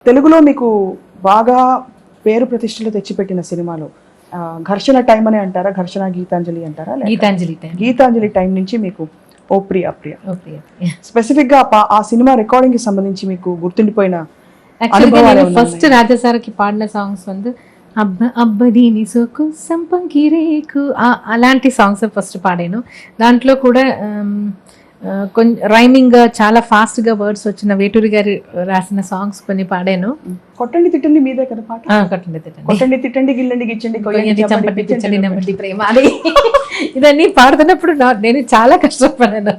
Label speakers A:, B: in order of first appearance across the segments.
A: తెలుగులో మీకు బాగా పేరు ప్రతిష్టలు తెచ్చిపెట్టిన సినిమాలు ఘర్షణ టైం అని అంటారా, ఘర్షణ గీతాంజలి అంటారా? గీతాంజలి టైం నుంచి మీకు ఓ ప్రియ ప్రియ స్పెసిఫిక్ గా ఆ సినిమా రికార్డింగ్ కి సంబంధించి మీకు గుర్తుండిపోయిన
B: ఫస్ట్ రాజాసార్కి పాడిన సాంగ్స్ வந்து అబ్బదీని సోకు సంపంకి రేకు అలాంటి సాంగ్స్ ఫస్ట్ పాడాను. దాంట్లో కూడా కొంచెం రైమింగ్ గా చాలా ఫాస్ట్ గా వర్డ్స్ వచ్చిన వేటూరి గారి రాసిన సాంగ్స్ కొన్ని పాడాను.
A: కొట్టండి తిట్టండి మీదే కదా పాట? కొట్టండి తిట్టండి గిల్లండి గిచ్చండి
B: చంపండి పిచ్చండి నెమ్మది ప్రేమ అది ఇదన్నీ పాడుతున్నప్పుడు నేను చాలా కష్టపడాను.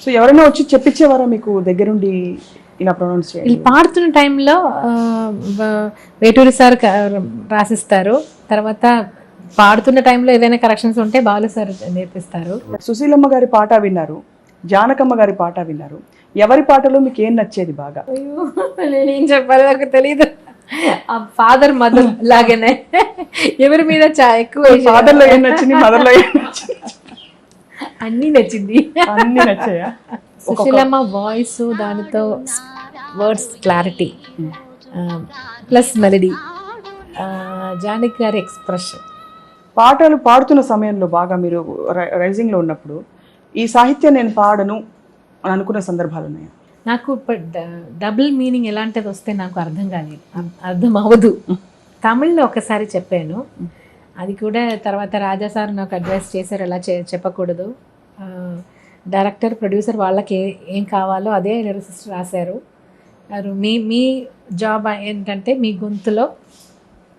A: సో ఎవరైనా వచ్చి చెప్పించేవారా మీకు దగ్గరుండి ఇలా ప్రొనౌన్స్ చేయాలి?
B: పాడుతున్న టైంలో వేటూరి సార్ రాసిస్తారు, తర్వాత పాడుతున్న టైంలో ఏదైనా కరెక్షన్స్ ఉంటే బాలు సార్ నేర్పిస్తారు.
A: సుశీలమ్మ గారి పాట విన్నారు, జానకమ్మ గారి పాట విన్నారు, ఎవరి పాటలో మీకు ఏం నచ్చేది బాగా?
B: నేనేం చెప్పాలి నాకు తెలియదు. ఫాదర్ మదర్ లాగానే ఎవరి మీద ఎక్కువ
A: ఫాదర్ లో ఏం నచ్చింది, మదర్ లో ఏం నచ్చింది?
B: అన్ని నచ్చింది.
A: అన్ని నచ్చాయా?
B: సుశీలమ్మ వాయిస్, దానితో words clarity plus melody, Janaki గారి ఎక్స్ప్రెషన్.
A: పాటలు పాడుతున్న సమయంలో బాగా మీరు రైజింగ్ లో ఉన్నప్పుడు ఈ సాహిత్యం నేను పాడను అని అనుకున్న సందర్భాలు ఉన్నాయా?
B: నాకు డబుల్ మీనింగ్ ఎలాంటిది వస్తే నాకు అర్థం కాలేదు, అర్థం అవ్వదు. తమిళ్లో ఒకసారి చెప్పాను, అది కూడా తర్వాత రాజా సార్ నాకు అడ్వైస్ చేశారు ఎలా చెప్పకూడదు. డైరెక్టర్ ప్రొడ్యూసర్ వాళ్ళకి ఏం కావాలో అదే లిరిసిస్ట్ రాశారు. మీ జాబ్ ఏంటంటే మీ గొంతులో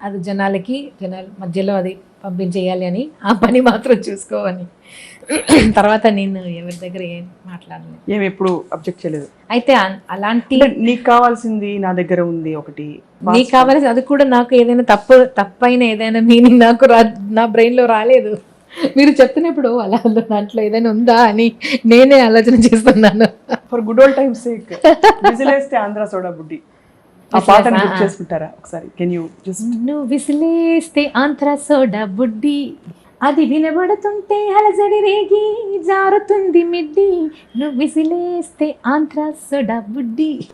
B: అది జనాల మధ్యలో అది పంపించేయాలి అని, ఆ పని మాత్రం చూసుకోవని. తర్వాత నేను ఎవరి దగ్గర ఏం మాట్లాడలేదు,
A: ఏమి ఎప్పుడు అబ్జెక్ట్ చేయలేదు.
B: అయితే అలాంటి
A: నీకు కావాల్సింది నా దగ్గర ఉంది ఒకటి,
B: నీకు కావాల్సింది అది కూడా నాకు ఏదైనా తప్పైన ఏదైనా మీనింగ్ నాకు నా బ్రెయిన్లో రాలేదు. మీరు చెప్తున్నప్పుడు అలా దాంట్లో ఏదైనా ఉందా అని నేనే ఆలోచన చేస్తున్నాను.
A: For good old times sake విజిలేస్తే ఆంధ్ర సోడా బుడ్డి ఆ పాటను గుర్తు చేసుకుంటారా ఒకసారి? Can you just?
B: నువ్వు విసిలేస్తే ఆంధ్ర సోడా బుడ్డి, అది వినబడుతుంటే అలజడి రేగి జారుతుంది మిడ్డి, నువ్వు విసిలేస్తే ఆంధ్ర సోడా బుడ్డి.